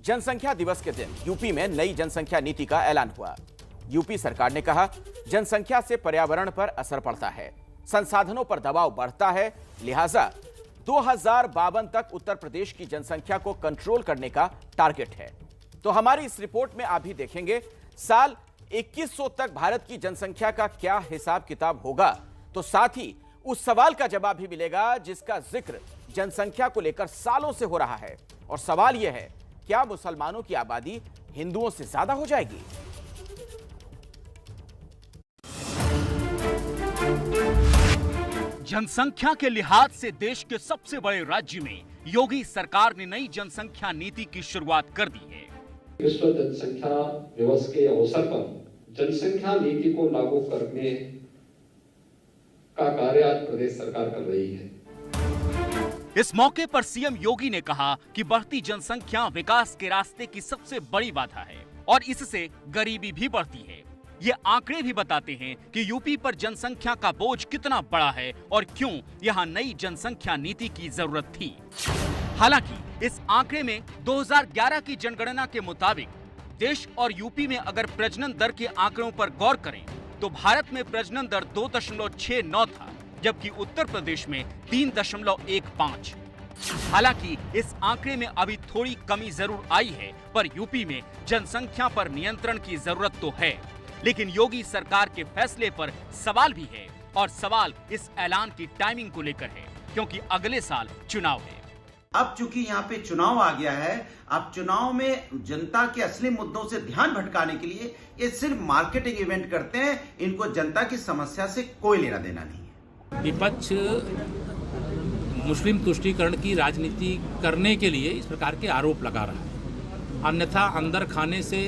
जनसंख्या दिवस के दिन यूपी में नई जनसंख्या नीति का ऐलान हुआ। यूपी सरकार ने कहा, जनसंख्या से पर्यावरण पर असर पड़ता है, संसाधनों पर दबाव बढ़ता है, लिहाजा 2052 तक उत्तर प्रदेश की जनसंख्या को कंट्रोल करने का टारगेट है। तो हमारी इस रिपोर्ट में आप भी देखेंगे साल 2100 तक भारत की जनसंख्या का क्या हिसाब किताब होगा, तो साथ ही उस सवाल का जवाब भी मिलेगा जिसका जिक्र जनसंख्या को लेकर सालों से हो रहा है। और सवाल यह है, क्या मुसलमानों की आबादी हिंदुओं से ज्यादा हो जाएगी? जनसंख्या के लिहाज से देश के सबसे बड़े राज्य में योगी सरकार ने नई जनसंख्या नीति की शुरुआत कर दी है। विश्व जनसंख्या दिवस के अवसर पर जनसंख्या नीति को लागू करने का कार्य आज प्रदेश सरकार कर रही है। इस मौके पर सीएम योगी ने कहा कि बढ़ती जनसंख्या विकास के रास्ते की सबसे बड़ी बाधा है और इससे गरीबी भी बढ़ती है। ये आंकड़े भी बताते हैं कि यूपी पर जनसंख्या का बोझ कितना बड़ा है और क्यों यहाँ नई जनसंख्या नीति की जरूरत थी। हालांकि इस आंकड़े में 2011 की जनगणना के मुताबिक देश और यूपी में अगर प्रजनन दर के आंकड़ों पर गौर करें तो भारत में प्रजनन दर 2.69 था, जबकि उत्तर प्रदेश में 3.15। हालांकि इस आंकड़े में अभी थोड़ी कमी जरूर आई है, पर यूपी में जनसंख्या पर नियंत्रण की जरूरत तो है। लेकिन योगी सरकार के फैसले पर सवाल भी है और सवाल इस ऐलान की टाइमिंग को लेकर है, क्योंकि अगले साल चुनाव है। अब चूंकि यहाँ पे चुनाव आ गया है, अब चुनाव में जनता के असली मुद्दों से ध्यान भटकाने के लिए ये सिर्फ मार्केटिंग इवेंट करते हैं। इनको जनता की समस्या से कोई लेना देना नहीं है। विपक्ष मुस्लिम तुष्टीकरण की राजनीति करने के लिए इस प्रकार के आरोप लगा रहा है, अन्यथा अंदर खाने से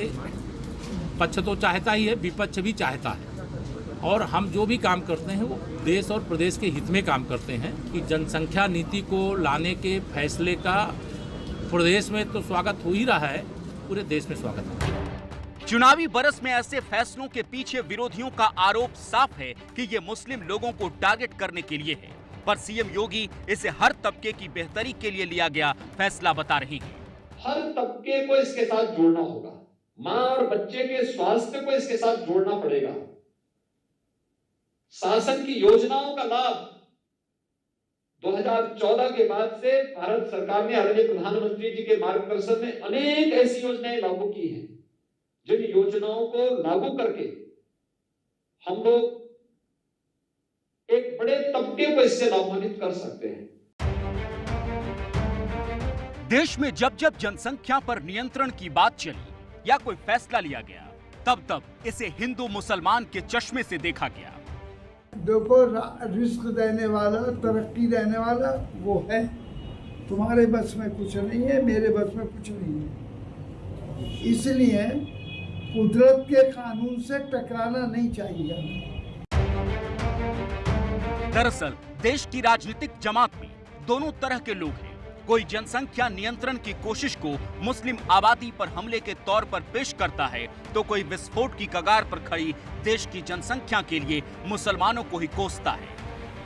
पक्ष तो चाहता ही है, विपक्ष भी चाहता है। और हम जो भी काम करते हैं वो देश और प्रदेश के हित में काम करते हैं कि जनसंख्या नीति को लाने के फैसले का प्रदेश में तो स्वागत हो ही रहा है, पूरे देश में स्वागत है। चुनावी बरस में ऐसे फैसलों के पीछे विरोधियों का आरोप साफ है कि ये मुस्लिम लोगों को टारगेट करने के लिए है, पर सीएम योगी इसे हर तबके की बेहतरी के लिए लिया गया फैसला बता रहे हैं। हर तबके को इसके साथ जोड़ना होगा, मां और बच्चे के स्वास्थ्य को इसके साथ जोड़ना पड़ेगा। शासन की योजनाओं का लाभ 2014 के बाद से भारत सरकार ने आदरणीय प्रधानमंत्री जी के मार्गदर्शन में अनेक ऐसी योजनाएं लागू की हैं, जिन योजनाओं को लागू करके हम लोग एक बड़े तबके को इससे लाभान्वित कर सकते हैं। देश में जब जब जनसंख्या पर नियंत्रण की बात चली या कोई फैसला लिया गया, तब तब इसे हिंदू मुसलमान के चश्मे से देखा गया। देखो, रिस्क देने वाला, तरक्की देने वाला वो है। तुम्हारे बस में कुछ नहीं है, मेरे बस में कुछ नहीं है। इसलिए कुदरत के कानून से टकराना नहीं चाहिए। दरअसल देश की राजनीतिक जमात में दोनों तरह के लोग हैं। कोई जनसंख्या नियंत्रण की कोशिश को मुस्लिम आबादी पर हमले के तौर पर पेश करता है, तो कोई विस्फोट की कगार पर खड़ी देश की जनसंख्या के लिए मुसलमानों को ही कोसता है।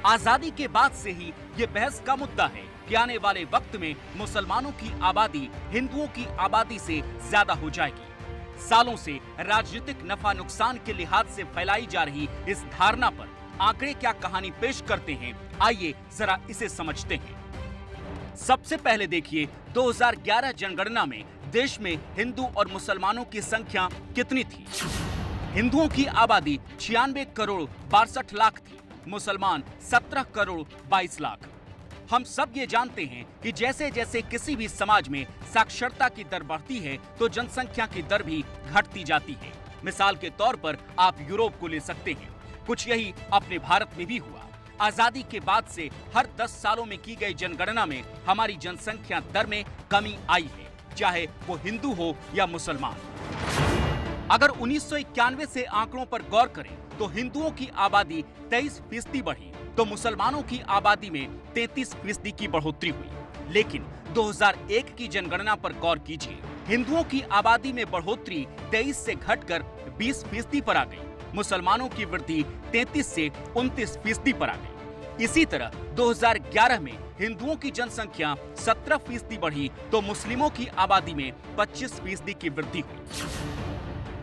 आजादी के बाद से ही ये बहस का मुद्दा है कि आने वाले वक्त में मुसलमानों की आबादी हिंदुओं की आबादी से ज्यादा हो जाएगी। सालों से राजनीतिक नफा नुकसान के लिहाज से फैलाई जा रही इस धारणा पर आंकड़े क्या कहानी पेश करते हैं, आइए जरा इसे समझते हैं। सबसे पहले देखिए 2011 जनगणना में देश में हिंदू और मुसलमानों की संख्या कितनी थी। हिंदुओं की आबादी 96 करोड़ 62 लाख थी, मुसलमान 17 करोड़ 22 लाख। हम सब ये जानते हैं कि जैसे जैसे किसी भी समाज में साक्षरता की दर बढ़ती है तो जनसंख्या की दर भी घटती जाती है। मिसाल के तौर पर आप यूरोप को ले सकते हैं, कुछ यही अपने भारत में भी हुआ। आजादी के बाद से हर 10 सालों में की गई जनगणना में हमारी जनसंख्या दर में कमी आई है, चाहे वो हिंदू हो या मुसलमान। अगर 1991 से आंकड़ों पर गौर करें तो हिंदुओं की आबादी 23% बढ़ी, तो मुसलमानों की आबादी में 33% की बढ़ोतरी हुई। लेकिन 2001 की जनगणना पर गौर कीजिए, हिंदुओं की आबादी में बढ़ोतरी 23 से घटकर 20% पर आ गई, मुसलमानों की वृद्धि 33 से 29% पर आ गई। इसी तरह 2011 में हिंदुओं की जनसंख्या 17% बढ़ी तो मुस्लिमों की आबादी में 25% की वृद्धि हुई।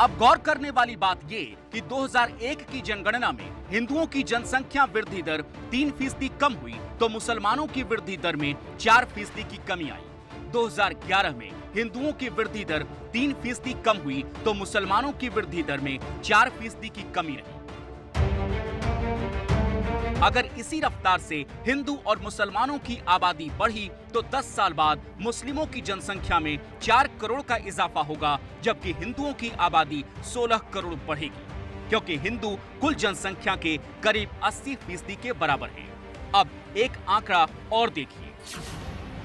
अब गौर करने वाली बात ये कि 2001 की जनगणना में हिंदुओं की जनसंख्या वृद्धि दर 3% कम हुई तो मुसलमानों की वृद्धि दर में 4% की कमी आई। 2011 में हिंदुओं की वृद्धि दर 3% कम हुई तो मुसलमानों की वृद्धि दर में 4% की कमी रही। अगर इसी रफ्तार से हिंदू और मुसलमानों की आबादी बढ़ी तो 10 साल बाद मुस्लिमों की जनसंख्या में 4 करोड़ का इजाफा होगा, जबकि हिंदुओं की आबादी 16 करोड़ बढ़ेगी, क्योंकि हिंदू कुल जनसंख्या के करीब 80% के बराबर हैं। अब एक आंकड़ा और देखिए।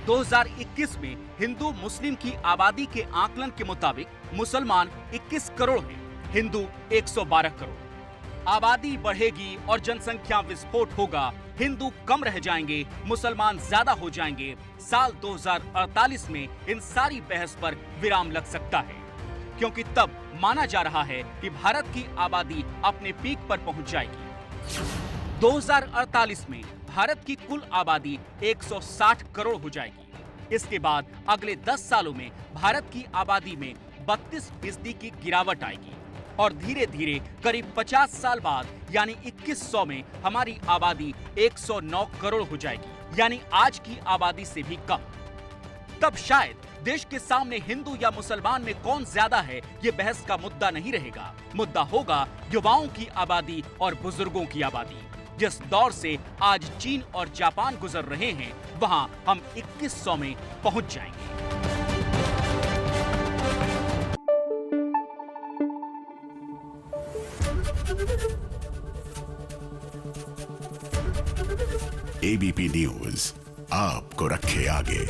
2021 में हिंदू मुस्लिम की आबादी के आकलन के मुताबिक मुसलमान 21 करोड़ हैं, हिंदू 112 करोड़। आबादी बढ़ेगी और जनसंख्या विस्फोट होगा, हिंदू कम रह जाएंगे, मुसलमान ज्यादा हो जाएंगे। साल 2048 में इन सारी बहस पर विराम लग सकता है, क्योंकि तब माना जा रहा है कि भारत की आबादी अपने पीक पर पहुंच जाएगी। 2048 में भारत की कुल आबादी 160 करोड़ हो जाएगी। इसके बाद अगले 10 सालों में भारत की आबादी में 32% की गिरावट आएगी और धीरे धीरे करीब 50 साल बाद यानी 2100 में हमारी आबादी 109 करोड़ हो जाएगी, यानी आज की आबादी से भी कम। तब शायद देश के सामने हिंदू या मुसलमान में कौन ज्यादा है ये बहस का मुद्दा नहीं रहेगा। मुद्दा होगा युवाओं की आबादी और बुजुर्गों की आबादी। जिस दौर से आज चीन और जापान गुजर रहे हैं, वहां हम 2100 में पहुंच जाएंगे। एबीपी न्यूज आपको रखे आगे।